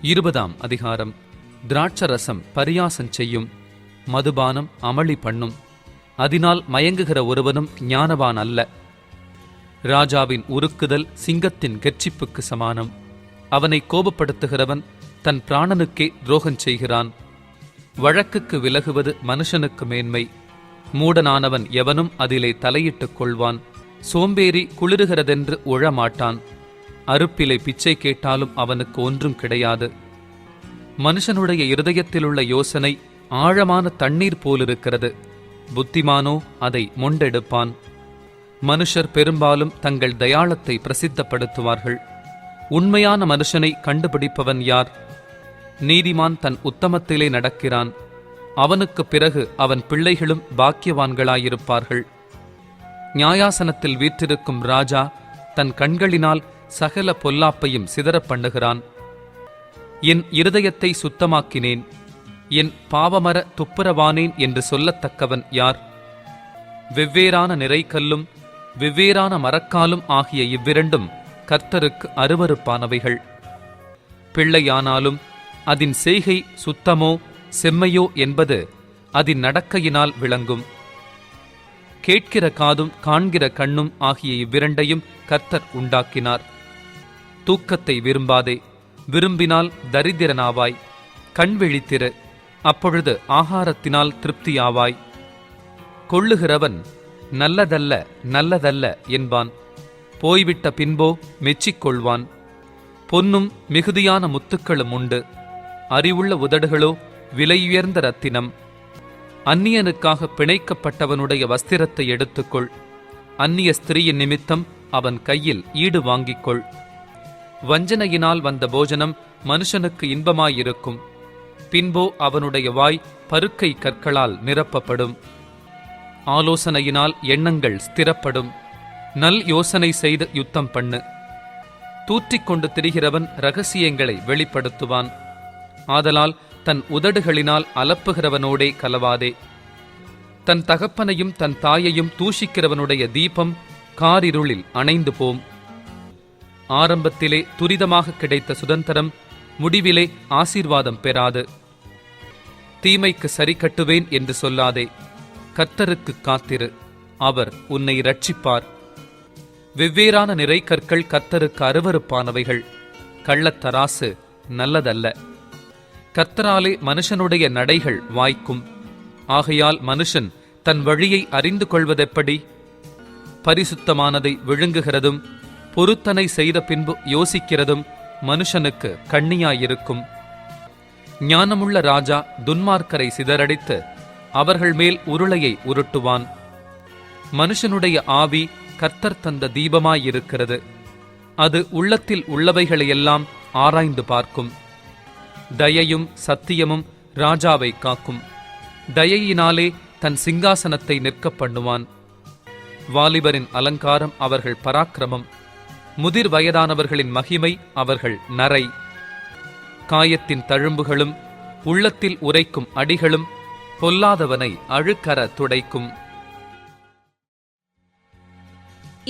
20ஆம் அதிகாரம். திராட்சரசம் பரியாசம் செய்யும், மதுபானம் அமளி பண்ணும், அதனால் மயங்குகிற ஒருவனும் ஞானவான் அல்ல. ராஜாவின் உருக்குதல் சிங்கத்தின் கெர்ச்சிப்புக்கு சமானம். அவனை கோபப்படுத்துகிறவன் தன் பிராணனுக்கே துரோகம் செய்கிறான். வழக்குக்கு விலகுவது மனுஷனுக்கு மேன்மை. மூடனானவன் எவனும் அதிலே தலையிட்டுக் கொள்வான். சோம்பேறி குளிருகிறதென்று உழமாட்டான். அறுப்பிலை பிச்சை கேட்டாலும் அவனுக்கு ஒன்றும் கிடையாது. மனுஷனுடைய இருதயத்திலுள்ள யோசனை ஆழமான தண்ணீர் போலிருக்கிறது, புத்திமானோ அதை மொண்டெடுப்பான். மனுஷர் பெரும்பாலும் தங்கள் தயாளத்தை பிரசித்தப்படுத்துவார்கள். உண்மையான மனுஷனை கண்டுபிடிப்பவன் யார்? நீதிமான் தன் உத்தமத்திலே நடக்கிறான். அவனுக்கு பிறகு அவன் பிள்ளைகளும் பாக்கியவான்களாயிருப்பார்கள். நியாயாசனத்தில் வீற்றிருக்கும் ராஜா தன் கண்களினால் சகல பொல்லாப்பையும் சிதறப் பண்ணுகிறான். என் இருதயத்தை சுத்தமாக்கினேன், என் பாவமர துப்புரவானேன் என்று சொல்லத்தக்கவன் யார்? வெவ்வேறான நிறைக்கல்லும் வெவ்வேறான மரக்காலும் ஆகிய இவ்விரண்டும் கர்த்தருக்கு அருவருப்பானவைகள். பிள்ளையானாலும் அதன் செய்கை சுத்தமோ செம்மையோ என்பது அதன் நடக்கையினால் விளங்கும். கேட்கிற காதும் காண்கிற கண்ணும் ஆகிய இவ்விரண்டையும் கர்த்தர் உண்டாக்கினார். தூக்கத்தை விரும்பாதே, விரும்பினால் தரித்திரனாவாய். கண் விழித்திரு, அப்பொழுது ஆகாரத்தினால் திருப்தியாவாய். கொள்ளுகிறவன் நல்லதல்ல நல்லதல்ல என்பான், போய்விட்ட பின்போ மெச்சிக்கொள்வான். பொன்னும் மிகுதியான முத்துக்களும் உண்டு, அறிவுள்ள உதடுகளோ விலையுயர்ந்த ரத்தினம். அந்நியனுக்காக பிணைக்கப்பட்டவனுடைய வஸ்திரத்தை எடுத்துக்கொள், அந்நிய ஸ்திரீயின் நிமித்தம் அவன் கையில் ஈடு வாங்கிக்கொள். வஞ்சனையினால் வந்த போஜனம் மனுஷனுக்கு இன்பமாயிருக்கும், பின்போ அவனுடைய வாய் பருக்கை கற்களால் நிரப்பப்படும். ஆலோசனையினால் எண்ணங்கள் ஸ்திரப்படும், நல் யோசனை செய்து யுத்தம் பண்ணு. தூற்றிக்கொண்டு திரிகிறவன் இரகசியங்களை வெளிப்படுத்துவான். ஆதலால் தன் உதடுகளினால் அலப்புகிறவனோடே கலவாதே. தன் தகப்பனையும் தன் தாயையும் தூஷிக்கிறவனுடைய தீபம் காரிருளில் அணைந்து போம். ஆரம்பத்திலே துரிதமாக கிடைத்த சுதந்திரம் முடிவிலே ஆசீர்வாதம் பெறாது. தீமைக்கு சரி கட்டுவேன் என்று சொல்லாதே, கர்த்தருக்கு காத்திரு, அவர் உன்னை இரட்சிப்பார். வெவ்வேறான நிறைக்கற்கள் கர்த்தருக்கு அருவருப்பானவைகள், கள்ளத்தராசு நல்லதல்ல. கர்த்தராலே மனுஷனுடைய நடைகள் வாய்க்கும், ஆகையால் மனுஷன் தன் வழியை அறிந்து கொள்வதெப்படி? பரிசுத்தமானதை விழுங்குகிறதும் பொருத்தனை செய்த பின்பு யோசிக்கிறதும் மனுஷனுக்கு கண்ணியாயிருக்கும். ஞானமுள்ள ராஜா துன்மார்க்கரை சிதறடித்து அவர்கள் மேல் உருளையை உருட்டுவான். மனுஷனுடைய ஆவி கர்த்தர் தந்த தீபமாயிருக்கிறது, அது உள்ளத்தில் உள்ளவைகளையெல்லாம் ஆராய்ந்து பார்க்கும். தயையும் சத்தியமும் ராஜாவை காக்கும், தயையினாலே தன் சிங்காசனத்தை நிற்க பண்ணுவான். வாலிபரின் அலங்காரம் அவர்கள் பராக்கிரமம், முதிர் வயதானவர்களின் மகிமை அவர்கள் நரை. காயத்தின் தழும்புகளும் உள்ளத்தில் உரைக்கும் அடிகளும் பொல்லாதவனை அழுக்கற துடைக்கும்.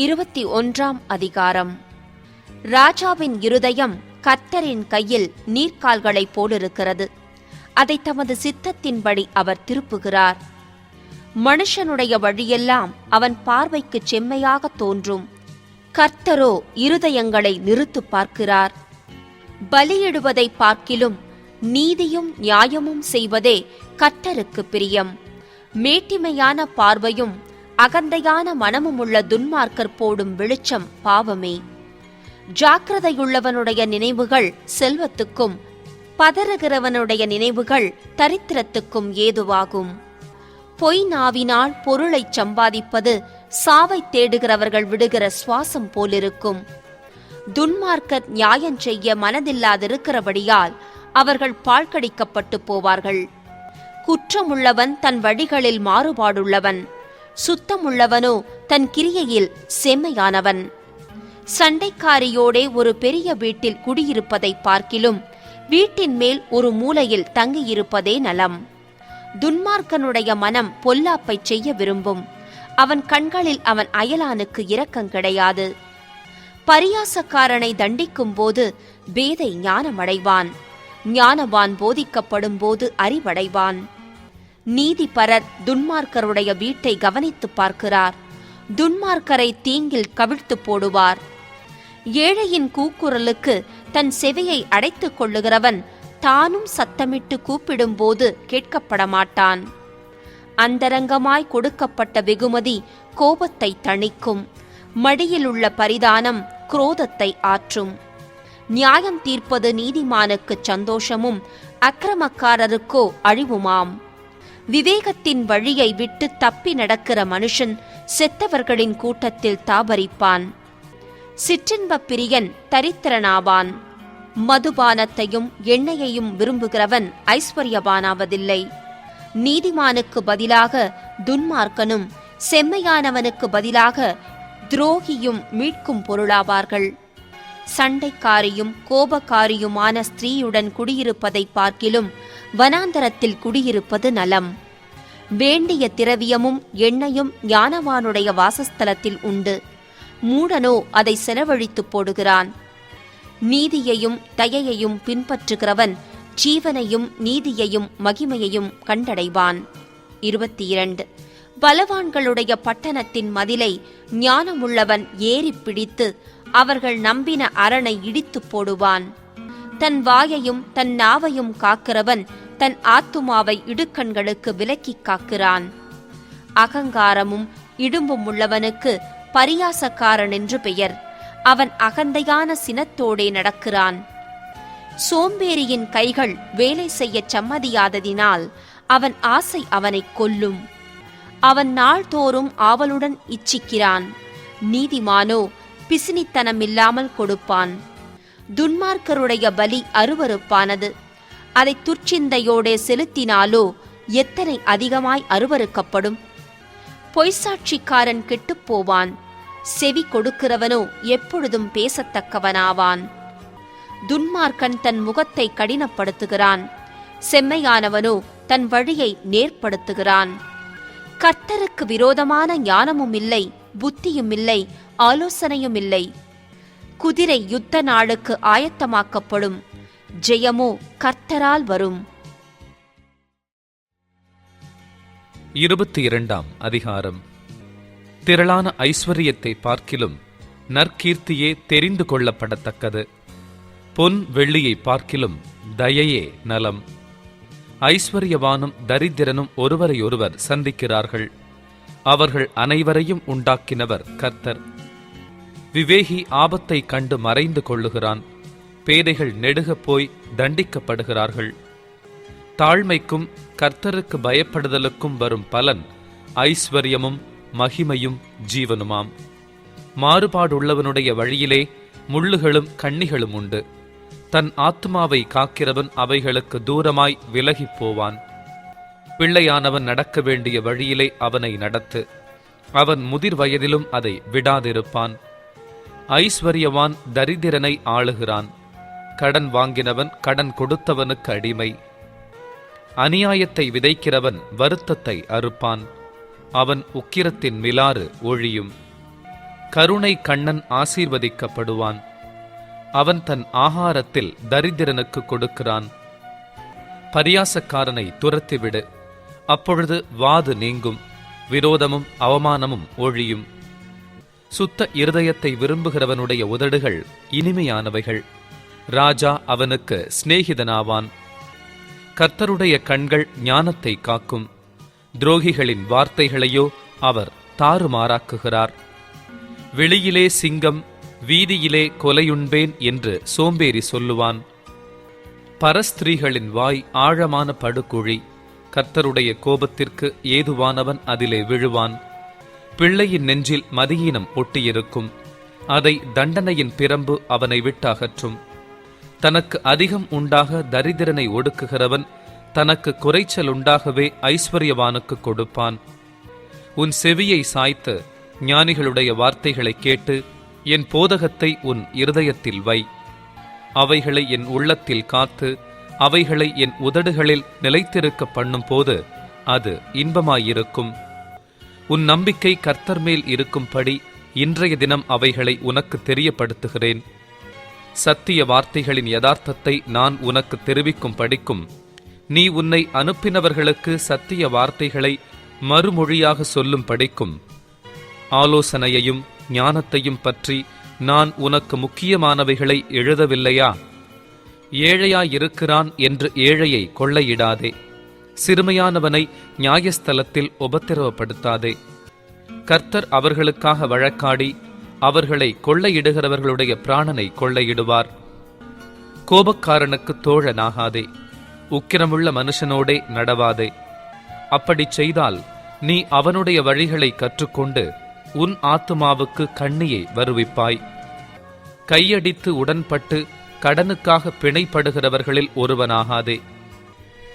21ஆம் அதிகாரம். ராஜாவின் இருதயம் கர்த்தரின் கையில் நீர்க்கால்களைப் போலிருக்கிறது, அதை தமது சித்தத்தின்படி அவர் திருப்புகிறார். மனுஷனுடைய வழியெல்லாம் அவன் பார்வைக்கு செம்மையாக தோன்றும், கர்த்தரோ இருதயங்களை நிறுத்து பார்க்கிறார். பலியிடுவதை பார்க்கிலும் நீதியும் நியாயமும் செய்வதே கர்த்தருக்கு பிரியம். மேட்டிமையான பார்வையும் அகந்தையான மனமுமுள்ள துன்மார்க்கர் போடும் வெளிச்சம் பாவமே. ஜாக்கிரதையுள்ளவனுடைய நினைவுகள் செல்வத்துக்கும் பதறுகிறவனுடைய நினைவுகள் தரித்திரத்துக்கும் ஏதுவாகும். பொய் நாவினால் பொருளைச் சம்பாதிப்பது சாவை தேடுகிறவர்கள் விடுகிற சுவாசம் போலிருக்கும். துன்மார்க்கர் நியாயம் செய்ய மனதில்லாதிருக்கிறபடியால் அவர்கள் பாழ்கடிக்கப்பட்டு போவார்கள். குற்றமுள்ளவன் தன் வழிகளில் மாறுபாடுள்ளவன், சுத்தமுள்ளவனோ தன் கிரியையில் செம்மையானவன். சண்டைக்காரியோடே ஒரு பெரிய வீட்டில் குடியிருப்பதை பார்க்கிலும் வீட்டின் மேல் ஒரு மூலையில் தங்கியிருப்பதே நலம். துன்மார்க்கனுடைய மனம் பொல்லாப்பை செய்ய விரும்பும், அவன் கண்களில் அவன் அயலானுக்கு இரக்கம் கிடையாது. பரியாசக்காரனை தண்டிக்கும் போது பேதை ஞானமடைவான், ஞானவான் போதிக்கப்படும் போது அறிவடைவான். நீதிபரர் துன்மார்க்கருடைய வீட்டை கவனித்துப் பார்க்கிறார். துன்மார்க்கரை தீங்கில் கவிழ்த்து போடுவார். ஏழையின் கூக்குரலுக்கு தன் செவியை அடைத்துக் கொள்ளுகிறவன் தானும் சத்தமிட்டு கூப்பிடும்போது கேட்கப்பட மாட்டான். அந்தரங்கமாய் கொடுக்கப்பட்ட வெகுமதி கோபத்தை தணிக்கும். மடியிலுள்ள பரிதானம் குரோதத்தை ஆற்றும். நியாயம் தீர்ப்பது நீதிமானுக்கு சந்தோஷமும் அக்கிரமக்காரருக்கோ அழிவுமாம். விவேகத்தின் வழியை விட்டு தப்பி நடக்கிற மனுஷன் செத்தவர்களின் கூட்டத்தில் தாபரிப்பான். சிற்றின்பப் பிரியன் தரித்திரனாவான். மதுபானத்தையும் எண்ணெயையும் விரும்புகிறவன் ஐஸ்வர்யவானாவதில்லை. நீதிமானுக்கு பதிலாக துன்மார்க்கனும் செம்மையானவனுக்கு பதிலாக துரோகியும் மீட்கும் பொருளாவார்கள். சண்டைக்காரியும் கோபக்காரியுமான ஸ்திரீயுடன் குடியிருப்பதை பார்க்கிலும் வனாந்தரத்தில் குடியிருப்பது நலம். வேண்டிய திரவியமும் எண்ணெயும் ஞானவானுடைய வாசஸ்தலத்தில் உண்டு. மூடனோ அதை செலவழித்து போடுகிறான். நீதியையும் தயையையும் பின்பற்றுகிறவன் ஜீவனையும் நீதியையும் மகிமையையும் கண்டடைவான். 22. பலவான்களுடைய பட்டணத்தின் மதிலை ஞானமுள்ளவன் ஏறி பிடித்து அவர்கள் நம்பின அரணை இடித்துப் போடுவான். தன் வாயையும் தன் நாவையும் காக்கிறவன் தன் ஆத்துமாவை இடுக்கண்களுக்கு விலக்கிக் காக்கிறான். அகங்காரமும் இடும்பும் உள்ளவனுக்கு பரியாசக்காரன் என்று பெயர். அவன் அகந்தையான சினத்தோடே நடக்கிறான். சோம்பேறியின் கைகள் வேலை செய்யச் சம்மதியாததினால் அவன் ஆசை அவனைக் கொல்லும். அவன் நாள்தோறும் ஆவலுடன் இச்சிக்கிறான். நீதிமானோ பிசினித்தனமில்லாமல் கொடுப்பான். துன்மார்க்கருடைய பலி அருவருப்பானது. அதை துர்ச்சிந்தையோடே செலுத்தினாலோ எத்தனை அதிகமாய் அருவருக்கப்படும். பொய்சாட்சிக்காரன் கெட்டுப்போவான். செவி கொடுக்கிறவனோ எப்பொழுதும் பேசத்தக்கவனாவான். துன்மார்க்கன் தன் முகத்தை கடினப்படுத்துகிறான். செம்மையானவனோ தன் வழியை நேர்படுத்துகிறான். கர்த்தருக்கு விரோதமான ஞானமும் இல்லை, புத்தியும் இல்லை, ஆலோசனையும் இல்லை. குதிரை யுத்த நாளுக்கு ஆயத்தமாக்கப்படும். ஜெயமோ கர்த்தரால் வரும். 22ஆம் அதிகாரம். திரளான ஐஸ்வர்யத்தை பார்க்கிலும் நற்கீர்த்தியே தெரிந்து கொள்ளப்படத்தக்கது. பொன் வெள்ளியை பார்க்கிலும் தயையே நலம். ஐஸ்வர்யவானும் தரித்திரனும் ஒருவரையொருவர் சந்திக்கிறார்கள். அவர்கள் அனைவரையும் உண்டாக்கினவர் கர்த்தர். விவேகி ஆபத்தை கண்டு மறைந்து கொள்ளுகிறான். பேதைகள் நெடுகப் போய் தண்டிக்கப்படுகிறார்கள். தாழ்மைக்கும் கர்த்தருக்கு பயப்படுதலுக்கும் வரும் பலன் ஐஸ்வர்யமும் மகிமையும் ஜீவனுமாம். மாறுபாடுள்ளவனுடைய வழியிலே முள்ளுகளும் கண்ணிகளும் உண்டு. தன் ஆத்துமாவை காக்கிறவன் அவைகளுக்கு தூரமாய் விலகிப் போவான். பிள்ளையானவன் நடக்க வேண்டிய வழியிலே அவனை நடத்து. அவன் முதிர் வயதிலும் அதை விடாதிருப்பான். ஐஸ்வர்யவான் தரித்திரனை ஆளுகிறான். கடன் வாங்கினவன் கடன் கொடுத்தவனுக்கு அடிமை. அநியாயத்தை விதைக்கிறவன் வருத்தத்தை அறுப்பான். அவன் உக்கிரத்தின் மிலாறு ஒழியும். கருணை கண்ணன் ஆசீர்வதிக்கப்படுவான். அவன் தன் ஆகாரத்தில் தரித்திரனுக்கு கொடுக்கிறான். பரியாசக்காரனை துரத்திவிடு. அப்பொழுது வாது நீங்கும். விரோதமும் அவமானமும் ஒழியும். சுத்த இருதயத்தை விரும்புகிறவனுடைய உதடுகள் இனிமையானவைகள். ராஜா அவனுக்கு சிநேகிதனாவான். கர்த்தருடைய கண்கள் ஞானத்தை காக்கும். துரோகிகளின் வார்த்தைகளையோ அவர் தாறுமாறாக்குகிறார். வெளியிலே சிங்கம், வீதியிலே கொலையுண்பேன் என்று சோம்பேறி சொல்லுவான். பரஸ்திரீகளின் வாய் ஆழமான படுகுழி. கர்த்தருடைய கோபத்திற்கு ஏதுவானவன் அதிலே விழுவான். பிள்ளையின் நெஞ்சில் மதியீனம் ஒட்டியிருக்கும். அதை தண்டனையின் பிரம்பு அவனை விட்டு அகற்றும். தனக்கு அதிகம் உண்டாக தரித்திரனை ஒடுக்குகிறவன் தனக்கு குறைச்சல் உண்டாகவே ஐஸ்வர்யவானுக்கு கொடுப்பான். உன் செவியை சாய்த்து ஞானிகளுடைய வார்த்தைகளை கேட்டு என் போதகத்தை உன் இருதயத்தில் வை. அவைகளை என் உள்ளத்தில் காத்து அவைகளை என் உதடுகளில் நிலைத்திருக்க பண்ணும் போது அது இன்பமாயிருக்கும். உன் நம்பிக்கை கர்த்தர் மேல் இருக்கும்படி இன்றைய தினம் அவைகளை உனக்கு தெரியப்படுத்துகிறேன். சத்திய வார்த்தைகளின் யதார்த்தத்தை நான் உனக்கு தெரிவிக்கும் படிக்கும் நீ உன்னை அனுப்பினவர்களுக்கு சத்திய வார்த்தைகளை மறுமொழியாக சொல்லும் படிக்கும் ஆலோசனையையும் ஞானத்தையும் பற்றி நான் உனக்கு முக்கியமானவைகளை எழுதவில்லையா? ஏழையாயிருக்கிறான் என்று ஏழையை கொள்ளையிடாதே, சிறுமையானவனை நியாயஸ்தலத்தில் உபத்திரவப்படுத்தாதே. கர்த்தர் அவர்களுக்காக வழக்காடி அவர்களை கொள்ளையிடுகிறவர்களுடைய பிராணனை கொள்ளையிடுவார். கோபக்காரனுக்கு தோழனாகாதே, உக்கிரமுள்ள மனுஷனோடே நடவாதே. அப்படிச் செய்தால் நீ அவனுடைய வழிகளை கற்றுக்கொண்டு உன் ஆத்துமாவுக்கு கண்ணியை வருவிப்பாய். கையடித்து உடன்பட்டு கடனுக்காக பிணைப்படுகிறவர்களில் ஒருவனாகாதே.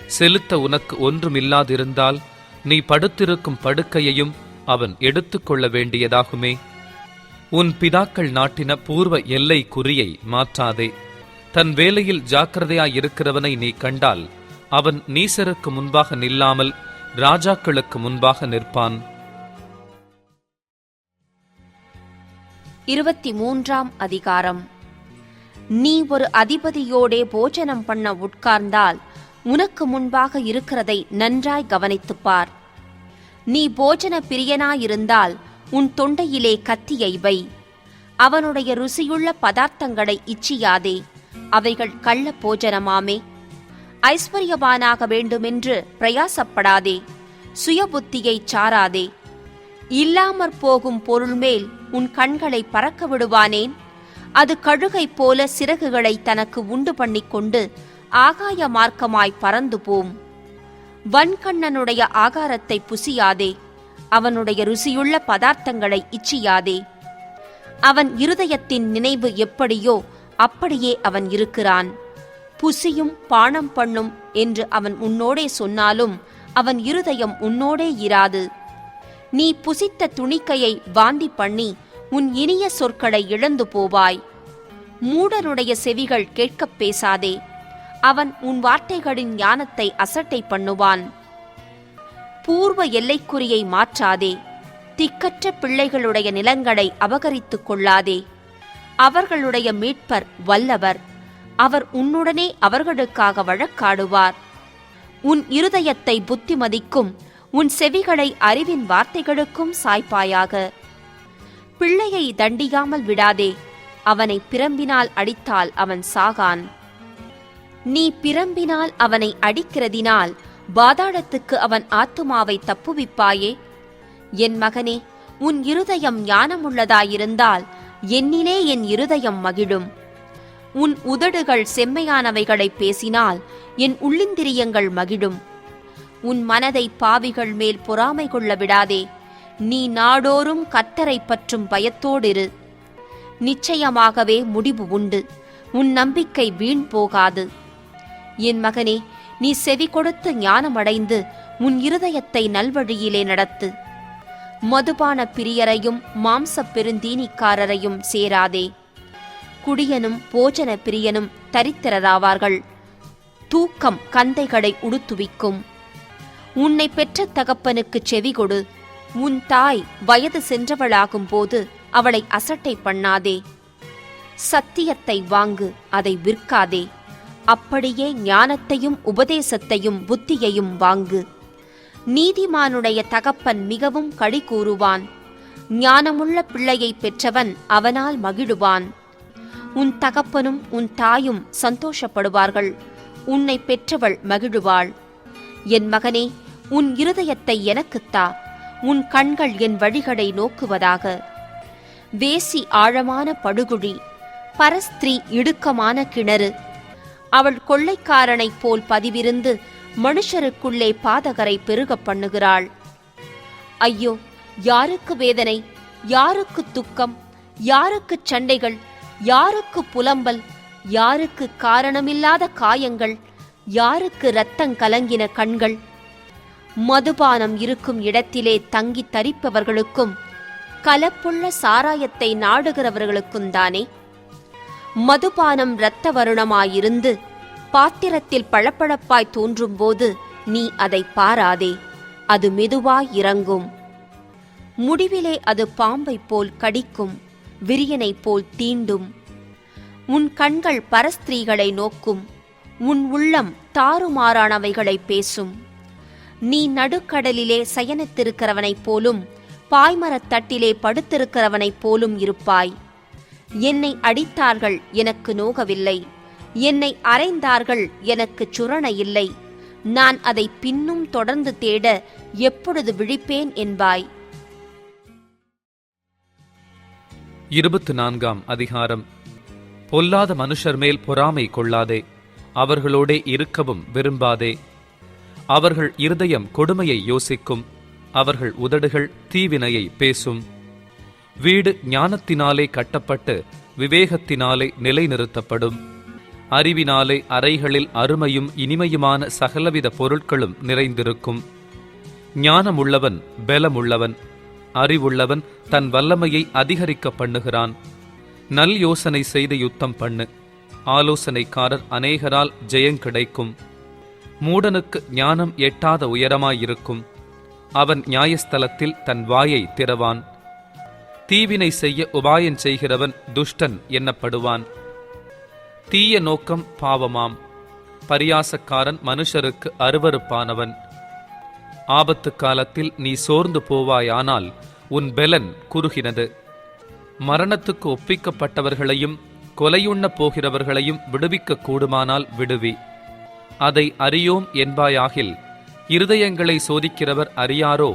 செலுத்த உனக்கு ஒன்றுமில்லாதிருந்தால் நீ படுத்திருக்கும் படுக்கையையும் அவன் எடுத்துக்கொள்ள வேண்டியதாகுமே. உன் பிதாக்கள் நாட்டின பூர்வ எல்லை குறியை மாற்றாதே. தன் வேலையில் ஜாக்கிரதையாயிருக்கிறவனை நீ கண்டால் அவன் நீசருக்கு முன்பாக நில்லாமல் ராஜாக்களுக்கு முன்பாக நிற்பான். 23ஆம் அதிகாரம். நீ ஒரு அதிபதியோடே போஜனம் பண்ண உட்கார்ந்தால் உனக்கு முன்பாக இருக்கிறதை நன்றாய் கவனித்துப் பார். நீ போஜன பிரியனாயிருந்தால் உன் தொண்டையிலே கத்தியை வை. அவனுடைய ருசியுள்ள பதார்த்தங்களை இச்சியாதே, அவைகள் கள்ள போஜனமாமே. ஐஸ்வர்யவானாக வேண்டுமென்று பிரயாசப்படாதே, சுயபுத்தியை சாராதே. இல்லாமற் போகும் பொருள் மேல் உன் கண்களை பறக்க விடுவானேன்? அது கழுகைப் போல சிறகுகளை தனக்கு உண்டு பண்ணிக்கொண்டு ஆகாய மார்க்கமாய் பறந்து போம். வன்கண்ணனுடைய ஆகாரத்தை புசியாதே, அவனுடைய ருசியுள்ள பதார்த்தங்களை இச்சியாதே. அவன் இருதயத்தின் நினைவு எப்படியோ அப்படியே அவன் இருக்கிறான். புசியும் பானம் பண்ணும் என்று அவன் உன்னோடே சொன்னாலும் அவன் இருதயம் உன்னோடே இராது. நீ புசித்த துணிக்கையை வாந்தி பண்ணி உன் இனிய சொற்களை இழந்து போவாய். மூடனுடைய செவிகள் கேட்கப் பேசாதே, அவன் உன் வார்த்தைகளின் ஞானத்தை அசட்டை பண்ணுவான். பூர்வ எல்லைக்குறியை மாற்றாதே, திக்கற்ற பிள்ளைகளுடைய நிலங்களை அபகரித்துக் கொள்ளாதே. அவர்களுடைய மீட்பர் வல்லவர், அவர் உன்னுடனே அவர்களுக்காக வழக்காடுவார். உன் இருதயத்தை புத்திமதிக்கும் உன் செவிகளை அறிவின் வார்த்தைகளுக்கும் சாய்ப்பாயாக. பிள்ளையை தண்டியாமல் விடாதே, அவனை பிரம்பினால் அடித்தால் அவன் சாகான். நீ பிரம்பினால் அவனை அடிக்கிறதினால் பாதாளத்துக்கு அவன் ஆத்துமாவை தப்புவிப்பாயே. என் மகனே, உன் இருதயம் ஞானமுள்ளதாயிருந்தால் என்னிலே என் இருதயம் மகிழும். உன் உதடுகள் செம்மையானவைகளை பேசினால் என் உள்ளிந்திரியங்கள் மகிழும். உன் மனதை பாவிகள் மேல் பொறாமை கொள்ள விடாதே. நீ நாடோறும் கர்த்தரை பற்றும் பயத்தோடிரு. நிச்சயமாகவே முடிவு உண்டு, உன் நம்பிக்கை வீண் போகாது. என் மகனே, நீ செவி கொடுத்து ஞானமடைந்து உன் இருதயத்தை நல்வழியிலே நடத்து. மதுபான பிரியரையும் மாம்ச பெருந்தீனிக்காரரையும் சேராதே. குடியனும் போஜன பிரியனும் தரித்திரராவார்கள். தூக்கம் கந்தைகளை உடுத்துவிக்கும். உன்னை பெற்ற தகப்பனுக்குச் செவி கொடு. உன் தாய் வயது சென்றவளாகும் போது அவளை அசட்டை பண்ணாதே. சத்தியத்தை வாங்கு, அதை விற்காதே. அப்படியே ஞானத்தையும் உபதேசத்தையும் புத்தியையும் வாங்கு. நீதிமானுடைய தகப்பன் மிகவும் களி கூறுவான். ஞானமுள்ள பிள்ளையை பெற்றவன் அவனால் மகிழுவான். உன் தகப்பனும் உன் தாயும் சந்தோஷப்படுவார்கள், உன்னை பெற்றவள் மகிழுவாள். என் மகனே, உன் இருதயத்தை எனக்குத்தா, உன் கண்கள் என் வழிகளை நோக்குவதாக. வேசி ஆழமான படுகுழி, பரஸ்திரீ இடுக்கமான கிணறு. அவள் கொள்ளைக்காரனைப் போல் பதிவிருந்து மனுஷருக்குள்ளே பாதகரை பெருகப் பண்ணுகிறாள். ஐயோ, யாருக்கு வேதனை, யாருக்கு துக்கம், யாருக்குச் சண்டைகள், யாருக்கு புலம்பல், யாருக்கு காரணமில்லாத காயங்கள், யாருக்கு இரத்தங்கலங்கின கண்கள். மதுபானம் இருக்கும் இடத்திலே தங்கி தரிப்பவர்களுக்கும் கலப்புள்ள சாராயத்தை நாடுகிறவர்களுக்கும் தானே. மதுபானம் இரத்த வருணமாயிருந்து பாத்திரத்தில் பளபளப்பாய் தோன்றும்போது நீ அதை பாராதே, அது மெதுவாய் இறங்கும். முடிவிலே அது பாம்பைப் போல் கடிக்கும், விரியனைப் போல் தீண்டும். உன் கண்கள் பரஸ்திரீகளை நோக்கும், உன் உள்ளம் தாறுமாறானவைகளை பேசும். நீ நடுக்கடலிலே சயனித்திருக்கிறவனைப் போலும் பாய்மரத் தட்டிலே படுத்திருக்கிறவனைப் போலும் இருப்பாய். என்னை அடித்தார்கள், எனக்கு நோகவில்லை. என்னை அறைந்தார்கள், எனக்கு சுரண இல்லை. நான் அதை பின்னும் தொடர்ந்து தேட எப்பொழுது விழிப்பேன் என்பாய். 24ஆம் அதிகாரம். பொல்லாத மனுஷர் மேல் பொறாமை கொள்ளாதே, அவர்களோடே இருக்கவும் விரும்பாதே. அவர்கள் இருதயம் கொடுமையை யோசிக்கும், அவர்கள் உதடுகள் தீவினையை பேசும். வீடு ஞானத்தினாலே கட்டப்பட்டு விவேகத்தினாலே நிலைநிறுத்தப்படும். அறிவினாலே அறைகளில் அருமையும் இனிமையுமான சகலவித பொருட்களும் நிறைந்திருக்கும். ஞானமுள்ளவன் பலமுள்ளவன், அறிவுள்ளவன் தன் வல்லமையை அதிகரிக்க பண்ணுகிறான். நல் யோசனை செய்து யுத்தம் பண்ணு, ஆலோசனைக்காரர் அநேகரால் ஜெயம் கிடைக்கும். மூடனுக்கு ஞானம் எட்டாத உயரமாயிருக்கும், அவன் நியாயஸ்தலத்தில் தன் வாயை திறவான். தீவினை செய்ய உபாயம் செய்கிறவன் துஷ்டன் என்னப்படுவான். தீய நோக்கம் பாவமாம், பரியாசக்காரன் மனுஷருக்கு அருவருப்பானவன். ஆபத்து காலத்தில் நீ சோர்ந்து போவாயானால் உன் பெலன் குறுகினது. மரணத்துக்கு ஒப்பிக்கப்பட்டவர்களையும் கொலையுண்ண போகிறவர்களையும் விடுவிக்க கூடுமானால் விடுவி. அதை அறியோம் என்பாயாகில் இருதயங்களை சோதிக்கிறவர் அறியாரோ?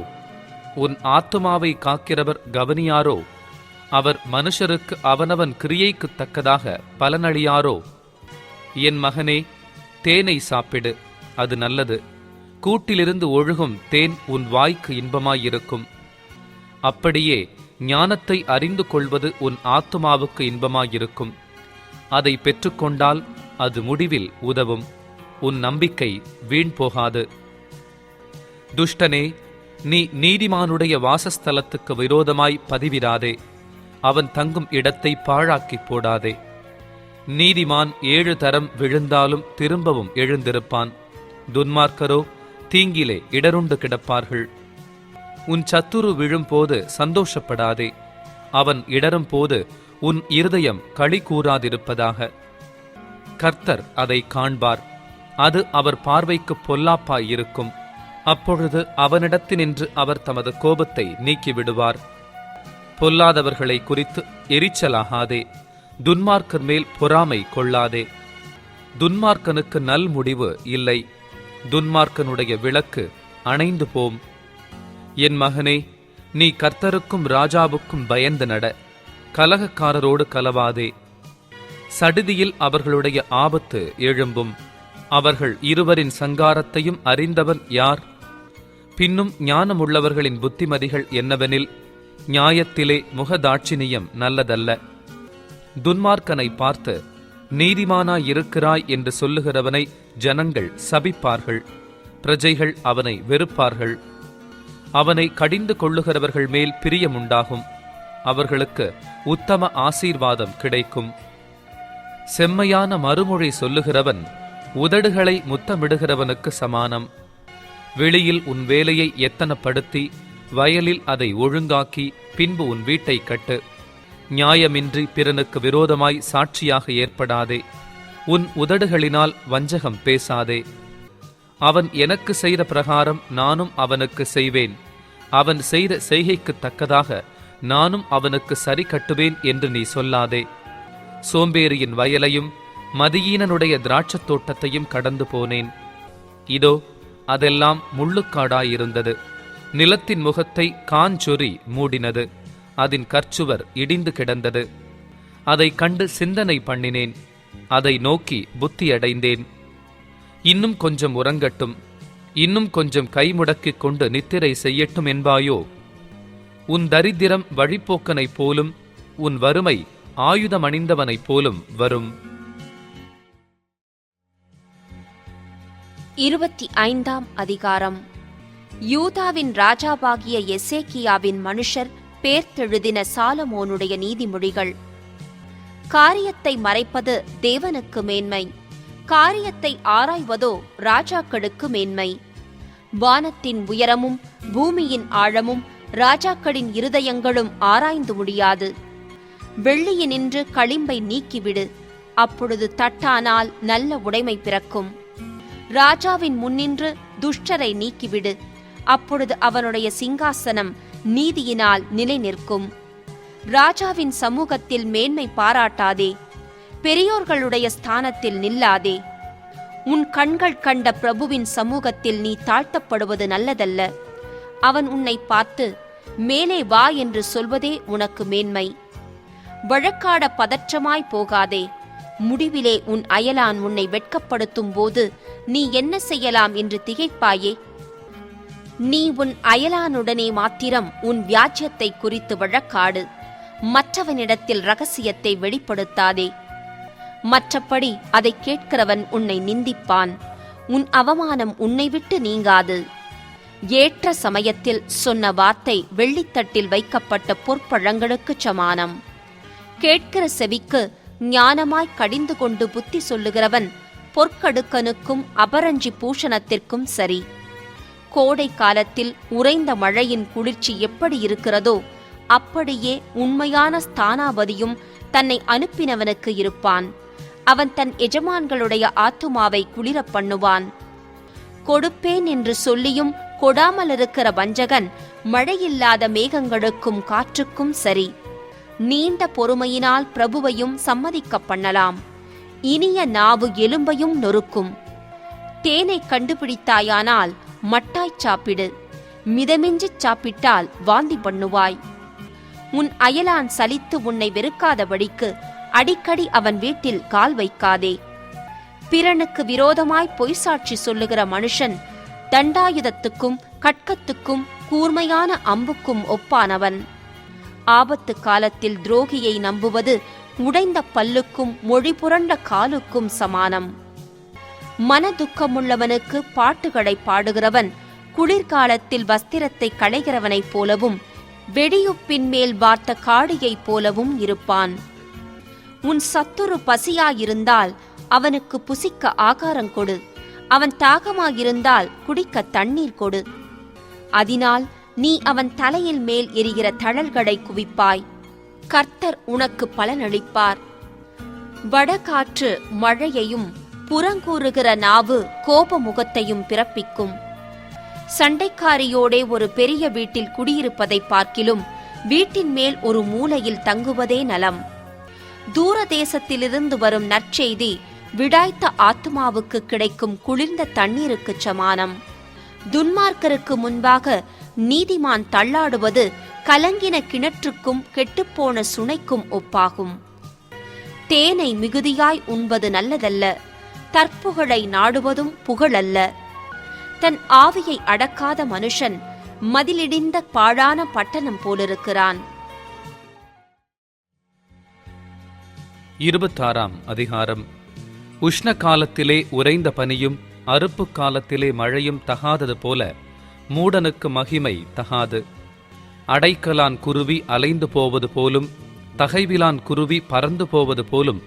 உன் ஆத்துமாவை காக்கிறவர் கவனியாரோ? அவர் மனுஷருக்கு அவனவன் கிரியைக்குத் தக்கதாக பலனளியாரோ? என் மகனே, தேனை சாப்பிடு, அது நல்லது. கூட்டிலிருந்து ஒழுகும் தேன் உன் வாய்க்கு இன்பமாயிருக்கும். அப்படியே ஞானத்தை அறிந்து கொள்வது உன் ஆத்துமாவுக்கு இன்பமாயிருக்கும். அதை பெற்றுக்கொண்டால் அது முடிவில் உதவும். உன் நம்பிக்கை வீண் போகாது. துஷ்டனே, நீ நீதிமானுடைய வாசஸ்தலத்துக்கு விரோதமாய் பதிவிடாதே. அவன் தங்கும் இடத்தை பாழாக்கிப் போடாதே. நீதிமான் 7 தரம் விழுந்தாலும் திரும்பவும் எழுந்திருப்பான். துன்மார்க்கரோ தீங்கிலே இடருண்டு கிடப்பார்கள். உன் சத்துரு விழும்போது சந்தோஷப்படாதே, அவன் இடரும் போது உன் இருதயம் களி கூறாதிருப்பதாக. கர்த்தர் அதை காண்பார், அது அவர் பார்வைக்கு பொல்லாப்பாயிருக்கும். அப்பொழுது அவனிடத்தினின்று அவர் தமது கோபத்தை நீக்கிவிடுவார். பொல்லாதவர்களை குறித்து எரிச்சலாகாதே, துன்மார்க்கர் மேல் பொறாமை கொள்ளாதே. துன்மார்க்கனுக்கு நல் முடிவு இல்லை, துன்மார்க்கனுடைய விளக்கு அணைந்து போம். என் மகனே, நீ கர்த்தருக்கும் ராஜாவுக்கும் பயந்து நட, கலகக்காரரோடு கலவாதே. சடிதியில் அவர்களுடைய ஆபத்து எழும்பும், அவர்கள் இருவரின் சங்காரத்தையும் அறிந்தவன் யார்? பின்னும் ஞானமுள்ளவர்களின் புத்திமதிகள் என்னவெனில், நியாயத்திலே முகதாட்சிணியம் நல்லதல்ல. துன்மார்க்கனை பார்த்து நீதிமானாயிருக்கிறாய் என்று சொல்லுகிறவனை ஜனங்கள் சபிப்பார்கள், பிரஜைகள் அவனை வெறுப்பார்கள். அவனை கடிந்து கொள்ளுகிறவர்கள் மேல் பிரியமுண்டாகும், அவர்களுக்கு உத்தம ஆசீர்வாதம் கிடைக்கும். செம்மையான மறுமொழி சொல்லுகிறவன் உதடுகளை முத்தமிடுகிறவனுக்கு சமானம். வெளியில் உன் வேலையை எத்தனப்படுத்தி வயலில் அதை ஒழுங்காக்கி பின்பு உன் வீட்டை கட்டு. நியாயமின்றி பிறனுக்கு விரோதமாய் சாட்சியாக ஏற்படாதே. உன் உதடுகளினால் வஞ்சகம் பேசாதே. அவன் எனக்கு செய்த பிரகாரம் நானும் அவனுக்கு செய்வேன், அவன் செய்த செய்கைக்குத் தக்கதாக நானும் அவனுக்கு சரி கட்டுவேன் என்று நீ சொல்லாதே. சோம்பேறியின் வயலையும் மதியீனனுடைய திராட்சத் தோட்டத்தையும் கடந்து போனேன். இதோ அதெல்லாம் முள்ளுக்காடாயிருந்தது. நிலத்தின் முகத்தை காஞ்சொறி மூடினது, அதன் கற்சுவர் இடிந்து கிடந்தது. அதை கண்டு சிந்தனை பண்ணினேன், அதை நோக்கி புத்தியடைந்தேன். இன்னும் கொஞ்சம் உறங்கட்டும், இன்னும் கொஞ்சம் கைமுடக்கிக் கொண்டு நித்திரை செய்யட்டும் என்பாயோ? உன் தரித்திரம் வழிப்போக்கனைப் போலும் உன் வறுமை ஆயுதமணிந்தவனைப் போலும் வரும். 25ஆம் அதிகாரம். யூதாவின் ராஜாவாகிய எசேக்கியாவின் மனுஷர் பேர்த்தெழுதின சாலமோனுடைய நீதிமொழிகள். காரியத்தை மறைப்பது தேவனுக்கு மேன்மை, காரியத்தை ஆராய்வதோ ராஜாக்களுக்கு மேன்மை. வானத்தின் உயரமும் பூமியின் ஆழமும் ராஜாக்களின் இருதயங்களும் ஆராய்ந்து முடியாது. வெள்ளியினின்று களிம்பை நீக்கிவிடு, அப்பொழுது தட்டானால் நல்ல உடைமை பிறக்கும். ராஜாவின் முன்னின்று துஷ்டரை நீக்கிவிடு, அப்பொழுது அவனுடைய சிங்காசனம் நீதியினால் நிலை நிற்கும். ராஜாவின் சமூகத்தில் மேன்மை பாராட்டாதே, பெரியோர்களுடைய ஸ்தானத்தில் நில்லாதே. உன் கண்கள் கண்ட பிரபுவின் சமூகத்தில் நீ தாழ்த்தப்படுவது நல்லதல்ல. அவன் உன்னை பார்த்து மேலே வா என்று சொல்வதே உனக்கு மேன்மை. வழக்காட பதற்றமாய் போகாதே, முடிவிலே உன் அயலான் உன்னை வெட்கப்படுத்தும் போது நீ என்ன செய்யலாம் என்று திகைப்பாயே. நீ உன் அயலானுடனே மாத்திரம் உன் வியாஜ்யத்தை குறித்து வழக்காடு, மற்றவனிடத்தில் இரகசியத்தை வெளிப்படுத்தாதே. மற்றபடி அதை கேட்கிறவன் உன்னை நிந்திப்பான், உன் அவமானம் உன்னை விட்டு நீங்காது. ஏற்ற சமயத்தில் சொன்ன வார்த்தை வெள்ளித்தட்டில் வைக்கப்பட்ட பொற்பழங்களுக்குச் சமானம். கேட்கிற செவிக்கு ஞானமாய் கடிந்து கொண்டு புத்தி சொல்லுகிறவன் பொற்கடுக்கனுக்கும் அபரஞ்சி பூஷணத்திற்கும் சரி. கோடை காலத்தில் உறைந்த மழையின் குளிர்ச்சி எப்படி இருக்கிறதோ அப்படியே உண்மையான ஸ்தானாபதியும் தன்னை அனுப்பினவனுக்கு இருப்பான். அவன் தன் எஜமான்களுடைய ஆத்துமாவை குளிரப் பண்ணுவான். கொடுப்பேன் என்று சொல்லியும் கொடாமலிருக்கிற வஞ்சகன் மழையில்லாத மேகங்களுக்கும் காற்றுக்கும் சரி. நீண்ட பொறுமையினால் பிரபுவையும் சம்மதிக்க பண்ணலாம். இனிய நாவு எலும்பையும் நொறுக்கும். தேனை கண்டுபிடித்தாயானால் மட்டாய்ச் சாப்பிடு, மிதமிஞ்சிச் சாப்பிட்டால் வாந்தி பண்ணுவாய். உன் அயலான் சலித்து உன்னை வெறுக்காதபடிக்கு அடிக்கடி அவன் வீட்டில் கால் வைக்காதே. பிறனுக்கு விரோதமாய் பொய்சாட்சி சொல்லுகிற மனுஷன் தண்டாயுதத்துக்கும் கட்கத்துக்கும் கூர்மையான அம்புக்கும் ஒப்பானவன். ஆபத்து காலத்தில் துரோகியை நம்புவது உடைந்த பல்லுக்கும் மொழி புரண்ட காலுக்கும் சமானம். மனதுக்கமுள்ளவனுக்கு பாட்டுகளை பாடுகிறவன் குளிர்காலத்தில் வஸ்திரத்தை களைகிறவனைப் போலவும் வெடியுப்பின் மேல் வார்த்த காடியைப் போலவும் இருப்பான். உன் சத்துரு பசியாயிருந்தால் அவனுக்கு புசிக்க ஆகாரம் கொடு, அவன் தாகமாயிருந்தால் குடிக்க தண்ணீர் கொடு. அதனால் நீ அவன் தலையில் மேல் எரிகிற தழல்களை குவிப்பாய். கர்த்தர் உனக்கு பலனளிப்பார். வடகாற்று மழையையும் புறங்கூறுகிற நாவு கோபமுகத்தையும் பிறப்பிக்கும். சண்டைக்காரியோடே ஒரு பெரிய வீட்டில் குடியிருப்பதை பார்க்கிலும் வீட்டின் மேல் ஒரு மூலையில் தங்குவதே நலம். தூர தேசத்திலிருந்து வரும் நற்செய்தி விடாய்த்த ஆத்மாவுக்கு கிடைக்கும் குளிர்ந்த தண்ணீருக்குச் சமானம். துன்மார்க்கருக்கு முன்பாக நீதிமான் தள்ளாடுவது கலங்கின கிணற்றுக்கும் கெட்டுப்போன சுனைக்கும் ஒப்பாகும். தேனை மிகுதியாய் உண்பது நல்லதல்ல, தற்புகழை நாடுவதும் புகழல்ல. தன் ஆவியை அடக்காத மனுஷன் மதிலிடிந்த பாழான பட்டணம் போலிருக்கிறான். 26ஆம் அதிகாரம். உஷ்ண காலத்திலே உறைந்த பனியும் அறுப்பு காலத்திலே மழையும் தகாதது போல மூடனுக்கு மகிமை தகாது. அடைக்கலான் குருவி அலைந்து போவது போலும் தகைவிலான் குருவி பறந்து போவது போலும்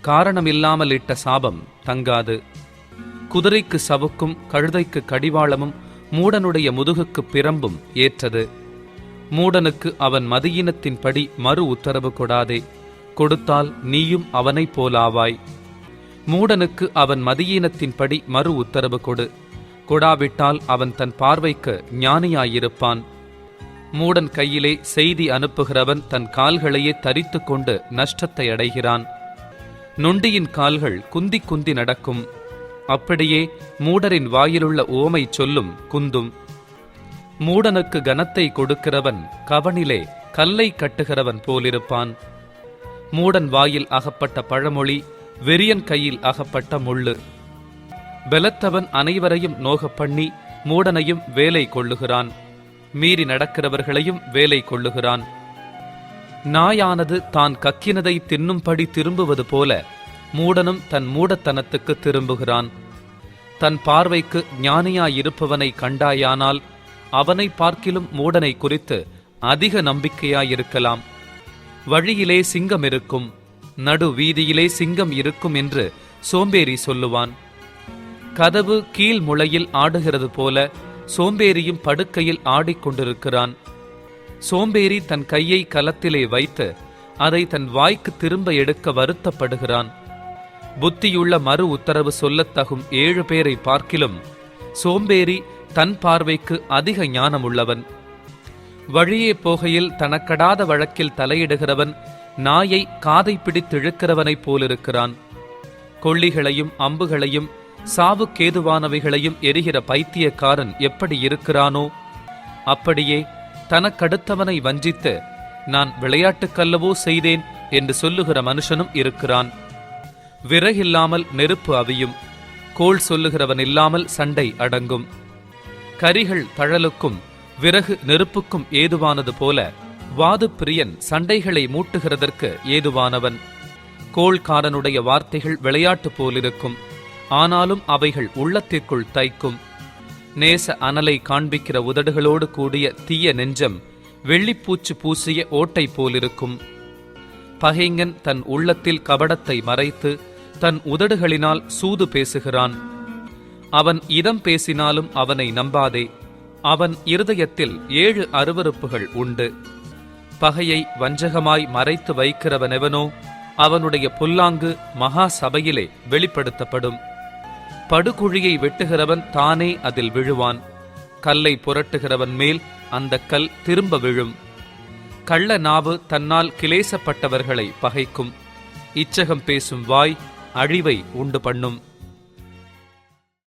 காரணமில்லாமல் இட்ட சாபம் தங்காது. குதிரைக்கு சவுக்கும் கழுதைக்கு கடிவாளமும் மூடனுடைய முதுகுக்கு பிரம்பும் ஏற்றது. மூடனுக்கு அவன் மதியினத்தின்படி மறு உத்தரவு கொடாதே, கொடுத்தால் நீயும் அவனைப் போலாவாய். மூடனுக்கு அவன் மதியீனத்தின்படி மறு உத்தரவு கொடு, கொடாவிட்டால் அவன் தன் பார்வைக்கு ஞானியாயிருப்பான். மூடன் கையிலே செய்தி அனுப்புகிறவன் தன் கால்களையே தரித்து கொண்டு நஷ்டத்தை அடைகிறான். நொண்டியின் கால்கள் குந்தி குந்தி நடக்கும், அப்படியே மூடரின் வாயிலுள்ள உவமை சொல்லும் குந்தும். மூடனுக்கு கனத்தை கொடுக்கிறவன் கவனிலே கல்லை கட்டுகிறவன் போலிருப்பான். மூடன் வாயில் அகப்பட்ட பழமொழி வெறியன் கையில் அகப்பட்ட முள்ளு. பெலத்தவன் அனைவரையும் நோகப்பண்ணி மூடனையும் வேலை கொள்ளுகிறான், மீறி நடக்கிறவர்களையும் வேலை கொள்ளுகிறான். நாயானது தான் கக்கினதை தின்னும்படி திரும்புவது போல மூடனும் தன் மூடத்தனத்துக்கு திரும்புகிறான். தன் பார்வைக்கு ஞானியாயிருப்பவனை கண்டாயானால் அவனை பார்க்கிலும் மூடனை குறித்து அதிக நம்பிக்கையாயிருக்கலாம். வழியிலே சிங்கம் இருக்கும், நடு வீதியிலே சிங்கம் இருக்கும் என்று சோம்பேறி சொல்லுவான். கதவு கீழ் முளையில் ஆடுகிறது போல சோம்பேறியும் படுக்கையில் ஆடிக்கொண்டிருக்கிறான். சோம்பேறி தன் கையை கலத்திலே வைத்து அதை தன் வாய்க்கு திரும்ப எடுக்க வருத்தப்படுகிறான். புத்தியுள்ள மறு உத்தரவு சொல்லத்தகும் 7 பேரை பார்க்கிலும் சோம்பேறி தன் பார்வைக்கு அதிக ஞானமுள்ளவன். வழியே போகையில் தனக்கடாத வழக்கில் தலையிடுகிறவன் நாயை காதை பிடித்திழுக்கிறவனைப் போலிருக்கிறான். கொள்ளிகளையும் அம்புகளையும் சாவுக்கேதுவானவைகளையும் எரிகிற பைத்தியக்காரன் எப்படி இருக்கிறானோ அப்படியே தனக்கடுத்தவனை வஞ்சித்து நான் விளையாட்டுக்கல்லவோ செய்தேன் என்று சொல்லுகிற மனுஷனும் இருக்கிறான். விறகில்லாமல் நெருப்பு அவியும், கோள் சொல்லுகிறவன் இல்லாமல் சண்டை அடங்கும். கரிகள் தழலுக்கும் விறகு நெருப்புக்கும் ஏதுவானது போல வாது பிரியன் சண்டைகளை மூட்டுகிறதற்கு ஏதுவானவன். கோள்காரனுடைய வார்த்தைகள் விளையாட்டு போலிருக்கும், ஆனாலும் அவைகள் உள்ளத்திற்குள் தைக்கும். நேச அனலை காண்பிக்கிற உதடுகளோடு கூடிய தீய நெஞ்சம் வெள்ளிப்பூச்சு பூசிய ஓட்டை போலிருக்கும். பகைஞன் தன் உள்ளத்தில் கபடத்தை மறைத்து தன் உதடுகளினால் சூது பேசுகிறான். அவன் இதம் பேசினாலும் அவனை நம்பாதே, அவன் இருதயத்தில் 7 அருவருப்புகள் உண்டு. பகையை வஞ்சகமாய் மறைத்து வைக்கிறவனெவனோ அவனுடைய புல்லாங்கு மகா சபையிலே வெளிப்படுத்தப்படும். படுகுழியை வெட்டுகிறவன் தானே அதில் விழுவான். கல்லை புரட்டுகிறவன் மேல் அந்த கல் திரும்ப விழும். கள்ள நாவு தன்னால் கிளேசப்பட்டவர்களை பகைக்கும். இச்சகம் பேசும் வாய் அழிவை உண்டு பண்ணும்.